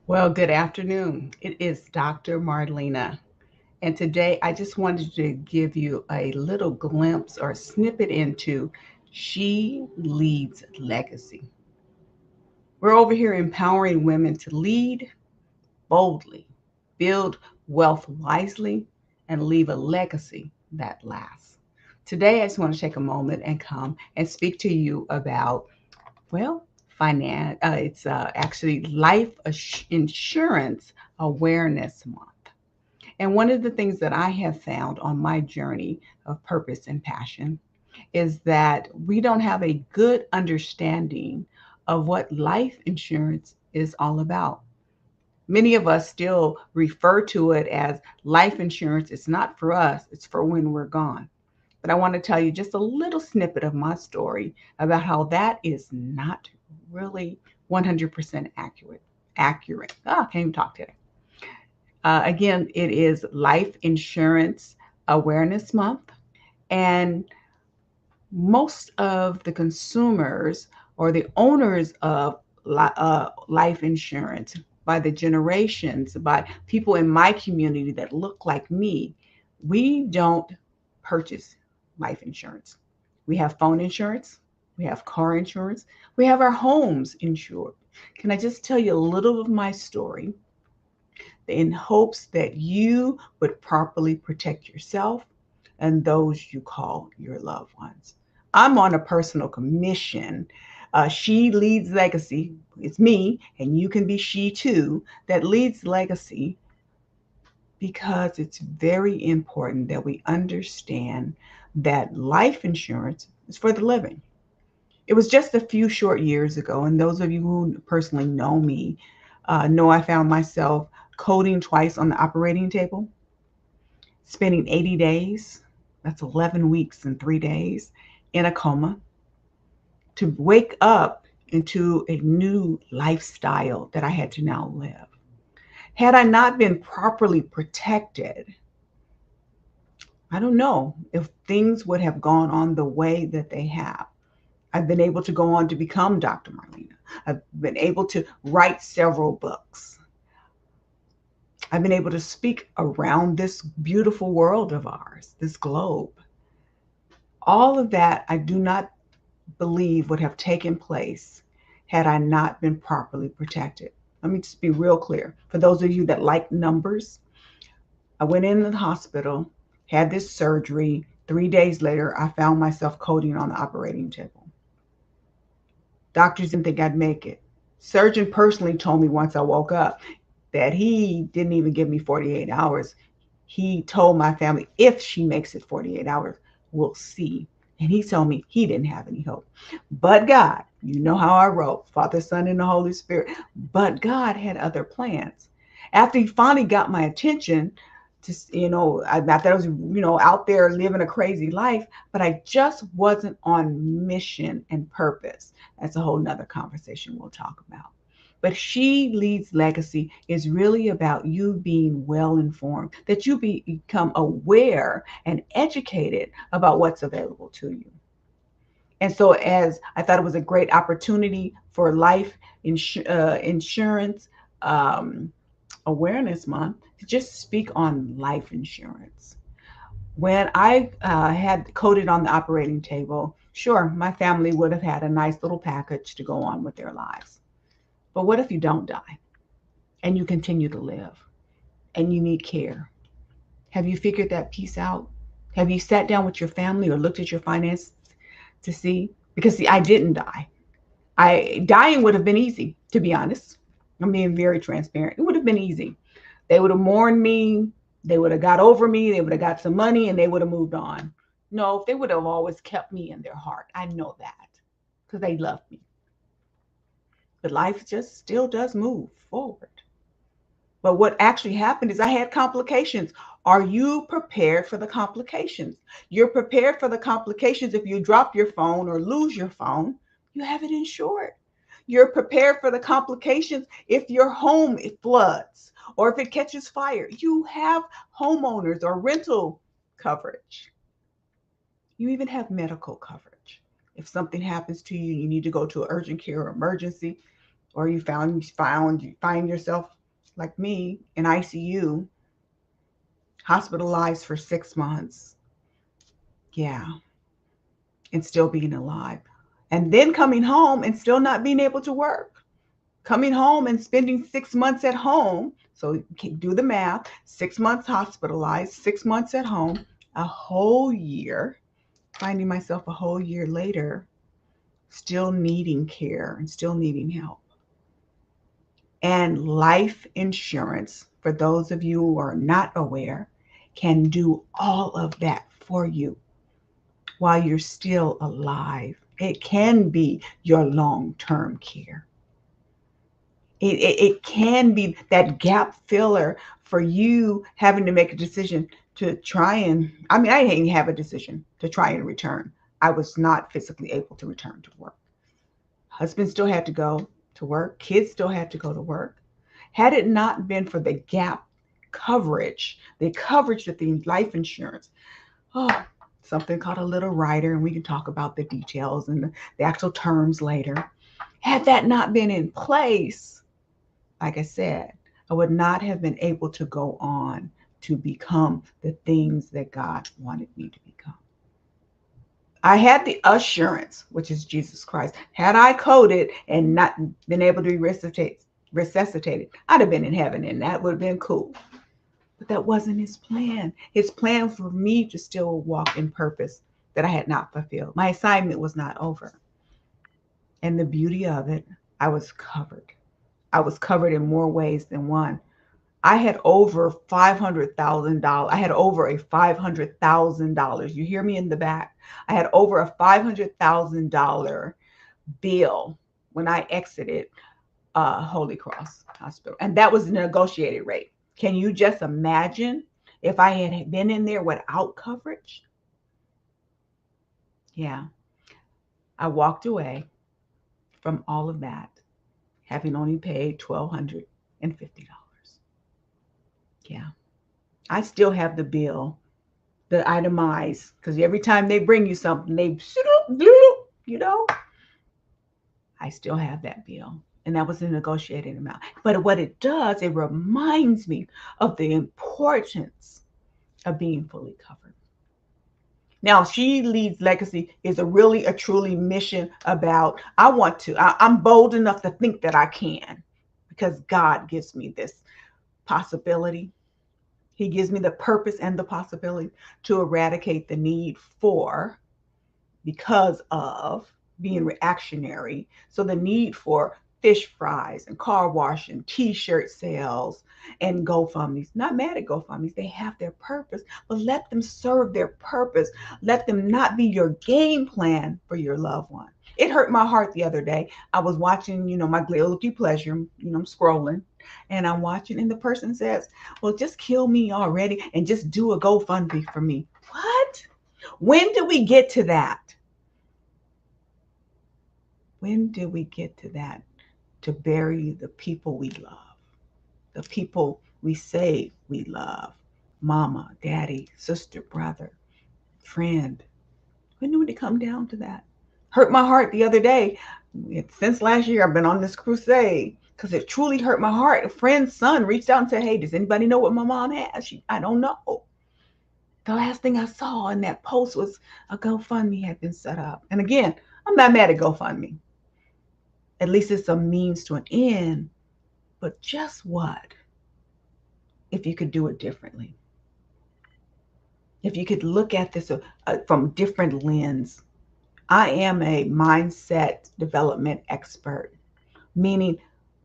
Well, good afternoon. It is Dr. Marlena. And today I just wanted to give you a little glimpse or snippet into She Leads Legacy. We're over here empowering women to lead boldly, build wealth wisely, and leave a legacy that lasts. Today I just want to take a moment and come and speak to you about, well, it's actually Insurance Awareness Month. And one of the things that I have found on my journey of purpose and passion is that we don't have a good understanding of what life insurance is all about. Many of us still refer to it as life insurance. It's not for us, it's for when we're gone. But I want to tell you just a little snippet of my story about how that is not really 100% accurate. I can't even talk today. Again, it is Life Insurance Awareness Month, and most of the consumers or the owners of life insurance, by the generations, by people in my community that look like me, we don't purchase life insurance. We have phone insurance, we have car insurance, we have our homes insured. Can I just tell you a little of my story in hopes that you would properly protect yourself and those you call your loved ones? I'm on a personal commission. She Leads Legacy. It's me, and you can be she too, that leads legacy because it's very important that we understand that life insurance is for the living. It was just a few short years ago, and those of you who personally know me know I found myself coding twice on the operating table, spending 80 days, that's 11 weeks and 3 days, in a coma, to wake up into a new lifestyle that I had to now live. Had I not been properly protected, I don't know if things would have gone on the way that they have. I've been able to go on to become Dr. Marlena. I've been able to write several books. I've been able to speak around this beautiful world of ours, this globe. All of that I do not believe would have taken place had I not been properly protected. Let me just be real clear. For those of you that like numbers, I went in the hospital, had this surgery. 3 days later, I found myself coding on the operating table. Doctors didn't think I'd make it. Surgeon personally told me once I woke up that he didn't even give me 48 hours. He told my family, if she makes it 48 hours, we'll see. And he told me he didn't have any hope. But God, you know how I wrote, Father, Son, and the Holy Spirit. But God had other plans. After he finally got my attention, not that I was, out there living a crazy life, but I just wasn't on mission and purpose. That's a whole nother conversation we'll talk about. But She Leads Legacy is really about you being well informed, that you become aware and educated about what's available to you. And so, as I thought it was a great opportunity for insurance um, awareness month to just speak on life insurance. When I had coded on the operating table, sure, my family would have had a nice little package to go on with their lives. But what if you don't die and you continue to live and you need care? Have you figured that piece out? Have you sat down with your family or looked at your finances to see? Because see, I didn't die. I Dying would have been easy, to be honest. I'm being very transparent. It would have been easy. They would have mourned me. They would have got over me. They would have got some money and they would have moved on. No, they would have always kept me in their heart. I know that because they love me. But life just still does move forward. But what actually happened is I had complications. Are you prepared for the complications? You're prepared for the complications if you drop your phone or lose your phone, you have it insured. You're prepared for the complications if your home floods or if it catches fire. You have homeowners or rental coverage. You even have medical coverage. If something happens to you, you need to go to urgent care or emergency, or you find yourself like me in ICU, hospitalized for 6 months. Yeah, and still being alive. And then coming home and still not being able to work. Coming home and spending 6 months at home. So you can do the math, 6 months hospitalized, 6 months at home, a whole year, finding myself a whole year later, still needing care and still needing help. And life insurance, for those of you who are not aware, can do all of that for you while you're still alive. It can be your long-term care. It can be that gap filler for you having to make a decision to try and, I mean, I didn't have a decision to try and return. I was not physically able to return to work. Husband still had to go to work. Kids still had to go to work. Had it not been for the gap coverage, the coverage that the life insurance, oh, something called a little rider, and we can talk about the details and the actual terms later. Had that not been in place, like I said, I would not have been able to go on to become the things that God wanted me to become. I had the assurance, which is Jesus Christ. Had I coded and not been able to be resuscitated, I'd have been in heaven and that would have been cool. But that wasn't his plan. His plan for me to still walk in purpose that I had not fulfilled. My assignment was not over. And the beauty of it, I was covered. I was covered in more ways than one. I had over $500,000. I had over a $500,000. You hear me in the back? I had over a $500,000 bill when I exited Holy Cross Hospital. And that was the negotiated rate. Can you just imagine if I had been in there without coverage? Yeah. I walked away from all of that, having only paid $1,250. Yeah. I still have the bill, the itemized, because every time they bring you something, they, you know, I still have that bill. And that was a negotiated amount. But what it does, it reminds me of the importance of being fully covered. Now, She Leads Legacy is a truly mission about, I'm bold enough to think that I can, because God gives me this possibility. He gives me the purpose and the possibility to eradicate the need for, because of being reactionary. So the need for fish fries and car wash and t-shirt sales and GoFundMe's. Not mad at GoFundMe's. They have their purpose, but let them serve their purpose. Let them not be your game plan for your loved one. It hurt my heart the other day. I was watching, my guilty pleasure, I'm scrolling and I'm watching, and the person says, well, just kill me already and just do a GoFundMe for me. What? When do we get to that? When did we get to that? To bury the people we love, the people we say we love, mama, daddy, sister, brother, friend. When did it come down to that? Hurt my heart the other day. Since last year, I've been on this crusade because it truly hurt my heart. A friend's son reached out and said, hey, does anybody know what my mom has? I don't know. The last thing I saw in that post was a GoFundMe had been set up. And again, I'm not mad at GoFundMe. At least it's a means to an end. But just what if you could do it differently? If you could look at this from different lens. I am a mindset development expert, meaning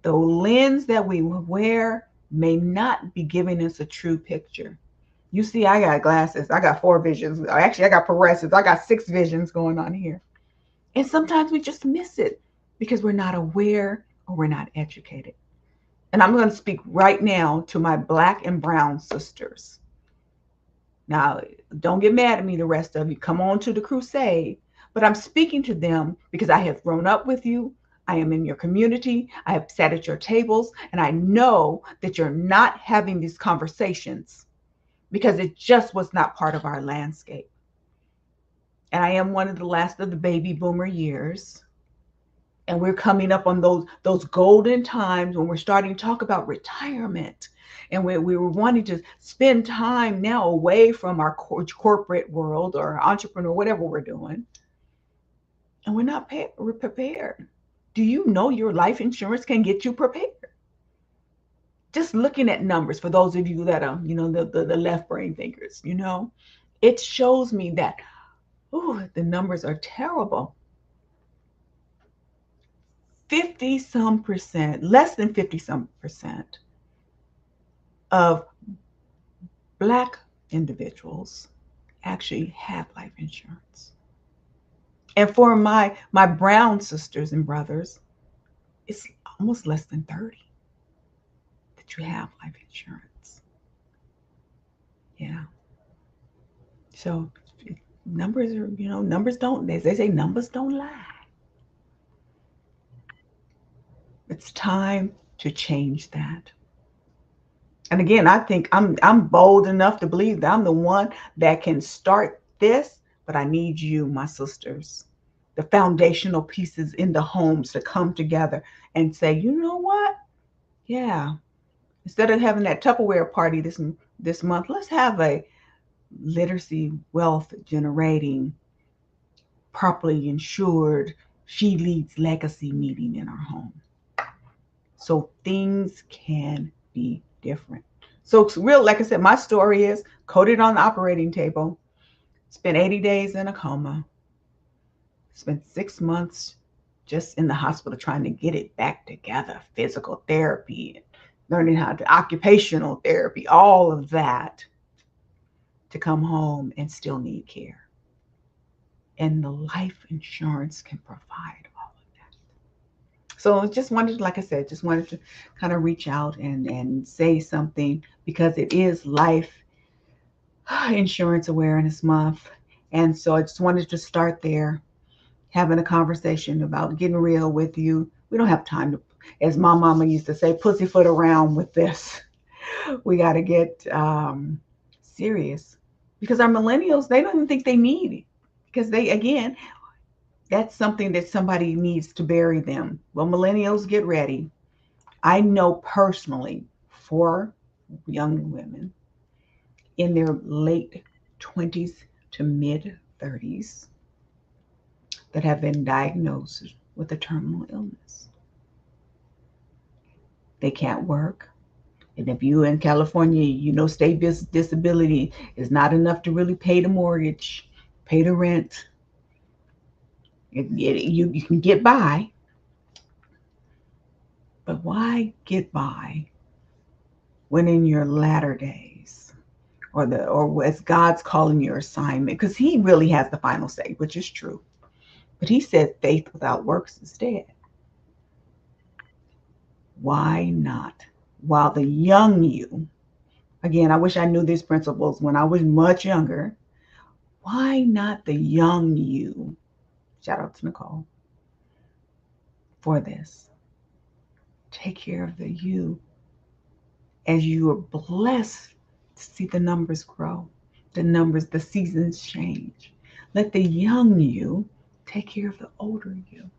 the lens that we wear may not be giving us a true picture. You see, I got glasses. I got 4 visions. Actually, I got progressives. I got 6 visions going on here. And sometimes we just miss it because we're not aware or we're not educated. And I'm going to speak right now to my Black and brown sisters. Now, don't get mad at me, the rest of you. Come on to the crusade. But I'm speaking to them because I have grown up with you. I am in your community. I have sat at your tables. And I know that you're not having these conversations because it just was not part of our landscape. And I am one of the last of the baby boomer years. And we're coming up on those golden times when we're starting to talk about retirement. And we were wanting to spend time now away from our corporate world or entrepreneur, whatever we're doing. And we're prepared. Do you know your life insurance can get you prepared? Just looking at numbers, for those of you that are, the left brain thinkers, it shows me that, the numbers are terrible. 50 some percent, less than 50 some percent of Black individuals actually have life insurance. And for my brown sisters and brothers, it's almost less than 30 that you have life insurance. Yeah. So numbers are, numbers don't, as they say, numbers don't lie. It's time to change that. And again, I think I'm bold enough to believe that I'm the one that can start this, but I need you, my sisters, the foundational pieces in the homes to come together and say, you know what? Yeah. Instead of having that Tupperware party this month, let's have a literacy wealth generating, properly insured, She Leads Legacy meeting in our home. So things can be different. So it's real, like I said, my story is coded on the operating table, spent 80 days in a coma, spent 6 months just in the hospital trying to get it back together, physical therapy, learning how to occupational therapy, all of that, to come home and still need care. And the life insurance can provide all of that. So just wanted, like I said, just wanted to kind of reach out and say something, because it is Life Insurance Awareness Month. And so I just wanted to start there, having a conversation about getting real with you. We don't have time to, as my mama used to say, pussyfoot around with this. We got to get serious, because our millennials, they don't even think they need it, because they, again, that's something that somebody needs to bury them. Well, millennials, get ready. I know personally 4 young women in their late 20s to mid 30s that have been diagnosed with a terminal illness. They can't work. And if you're in California, state disability is not enough to really pay the mortgage, pay the rent. You can get by, but why get by when in your latter days, or as God's calling your assignment, because He really has the final say, which is true. But He said faith without works is dead. Why not? While the young you, again, I wish I knew these principles when I was much younger. Why not the young you? Shout out to Nicole for this. Take care of the you, as you are blessed to see the numbers grow, the seasons change. Let the young you take care of the older you.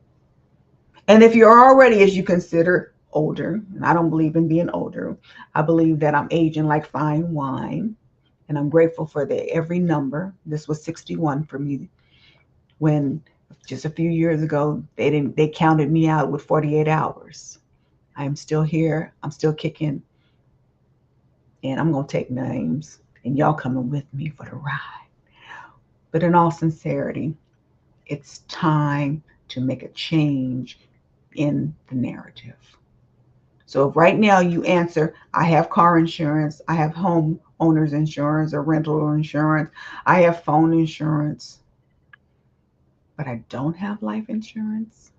And if you're already, as you consider, older, and I don't believe in being older, I believe that I'm aging like fine wine, and I'm grateful for every number. This was 61 for me, when just a few years ago they counted me out with 48 hours. I'm still here. I'm still kicking, and I'm gonna take names, and y'all coming with me for the ride. But in all sincerity, it's time to make a change in the narrative. So if right now you answer, I have car insurance, I have home owner's insurance or rental insurance, I have phone insurance, but I don't have life insurance,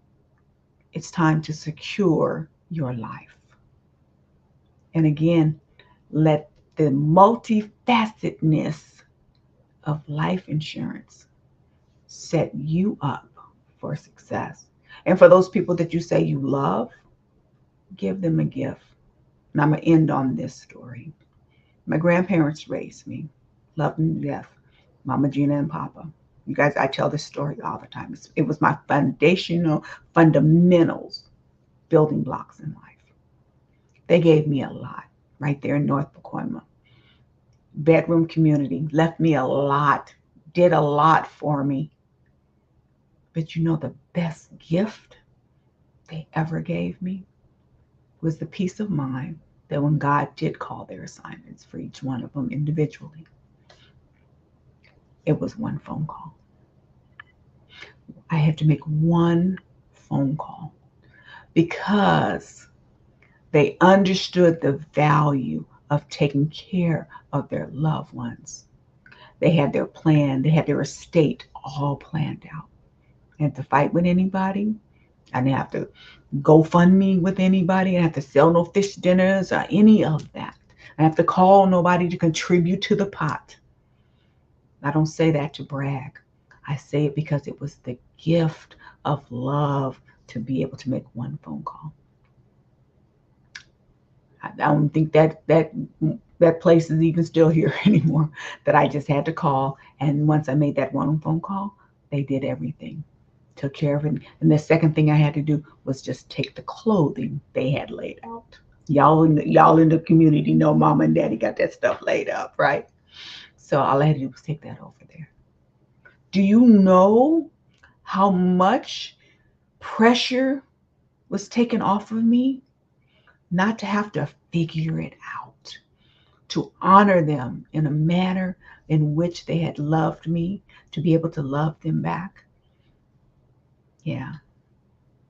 it's time to secure your life. And again, let the multifacetedness of life insurance set you up for success. And for those people that you say you love, give them a gift. And I'm going to end on this story. My grandparents raised me, loved me to death, Mama Gina and Papa. You guys, I tell this story all the time. It was my fundamentals, building blocks in life. They gave me a lot right there in North Pacoima. Bedroom community left me a lot, did a lot for me. But you know, the best gift they ever gave me was the peace of mind that when God did call their assignments for each one of them individually, it was one phone call. I had to make one phone call because they understood the value of taking care of their loved ones. They had their plan, they had their estate all planned out. I didn't have to fight with anybody. I didn't have to go fund me with anybody. I didn't have to sell no fish dinners or any of that. I have to call nobody to contribute to the pot. I don't say that to brag. I say it because it was the gift of love to be able to make one phone call. I don't think that place is even still here anymore. That I just had to call, and once I made that one phone call, they did everything, took care of it. And the second thing I had to do was just take the clothing they had laid out. Y'all in the community know Mama and Daddy got that stuff laid up, right? So all I had to do was take that over there. Do you know how much pressure was taken off of me? Not to have to figure it out, to honor them in a manner in which they had loved me, to be able to love them back. Yeah,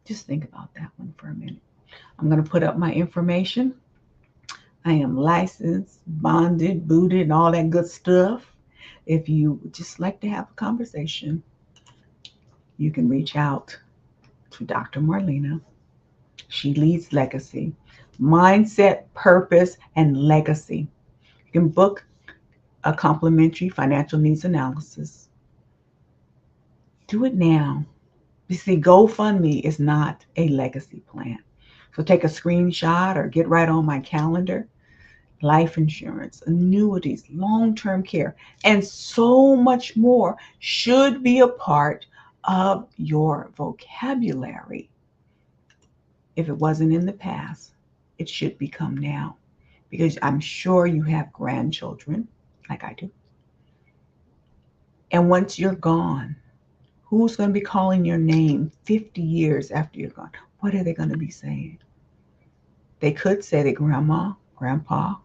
just think about that one for a minute. I'm going to put up my information. I am licensed, bonded, booted, and all that good stuff. If you would just like to have a conversation, you can reach out to Dr. Marlena. She leads Legacy, Mindset, Purpose, and Legacy. You can book a complimentary financial needs analysis. Do it now. You see, GoFundMe is not a legacy plan. So take a screenshot or get right on my calendar. Life insurance, annuities, long-term care, and so much more should be a part of your vocabulary. If it wasn't in the past, it should become now. Because I'm sure you have grandchildren, like I do. And once you're gone, who's going to be calling your name 50 years after you're gone? What are they going to be saying? They could say that grandma, grandpa,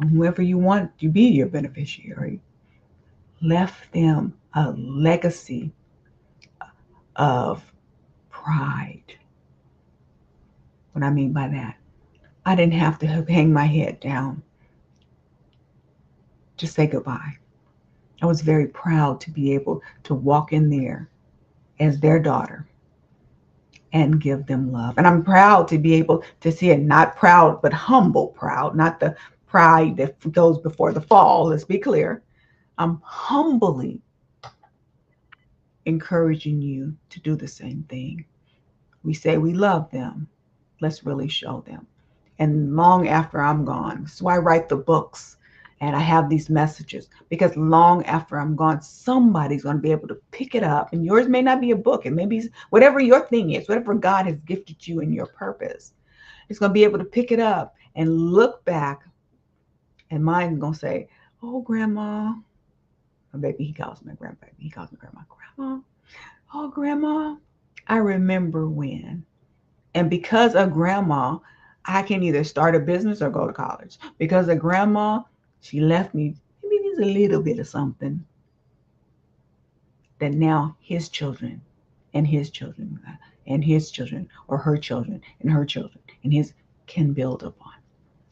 or whoever you want to be your beneficiary left them a legacy of pride. What I mean by that, I didn't have to hang my head down to say goodbye. I was very proud to be able to walk in there as their daughter and give them love. And I'm proud to be able to see it, not proud, but humble proud, not the pride that goes before the fall. Let's be clear. I'm humbly encouraging you to do the same thing. We say we love them. Let's really show them. And long after I'm gone, so I write the books and I have these messages because long after I'm gone, somebody's going to be able to pick it up. And yours may not be a book. It may be whatever your thing is, whatever God has gifted you in your purpose. It's going to be able to pick it up and look back. And mine's going to say, oh, grandma. Or maybe he calls me grandbaby. He calls me grandma. Grandma. Oh, grandma. I remember when. And because of grandma, I can either start a business or go to college. Because of grandma, she left me maybe just a little bit of something that now his children and his children and his children or her children and her children and his can build upon.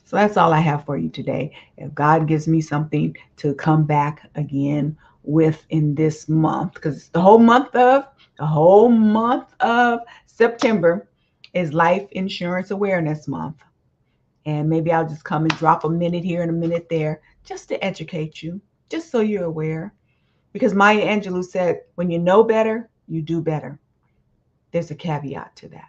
So that's all I have for you today. If God gives me something to come back again with in this month, because the whole month of September is Life Insurance Awareness Month. And maybe I'll just come and drop a minute here and a minute there just to educate you, just so you're aware. Because Maya Angelou said, when you know better, you do better. There's a caveat to that.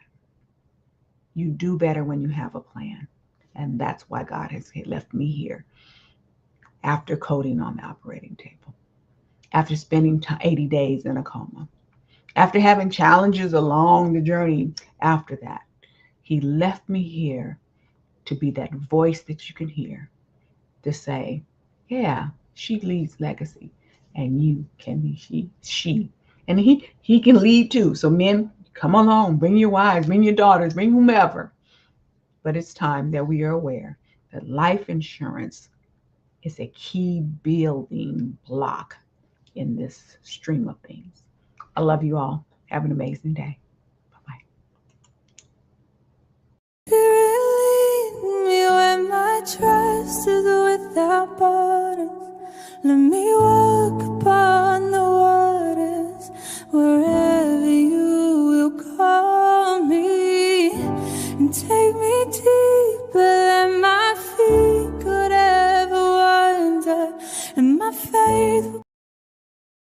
You do better when you have a plan. And that's why God has left me here after coding on the operating table. after spending 80 days in a coma. After having challenges along the journey after that, he left me here to be that voice that you can hear, to say, yeah, she leads legacy and you can be she. And he can lead too. So men, come along, bring your wives, bring your daughters, bring whomever. But it's time that we are aware that life insurance is a key building block in this stream of things. I love you all. Have an amazing day. Bye-bye. You lead me where my trust is without borders. Let me walk upon the waters wherever you will call me. And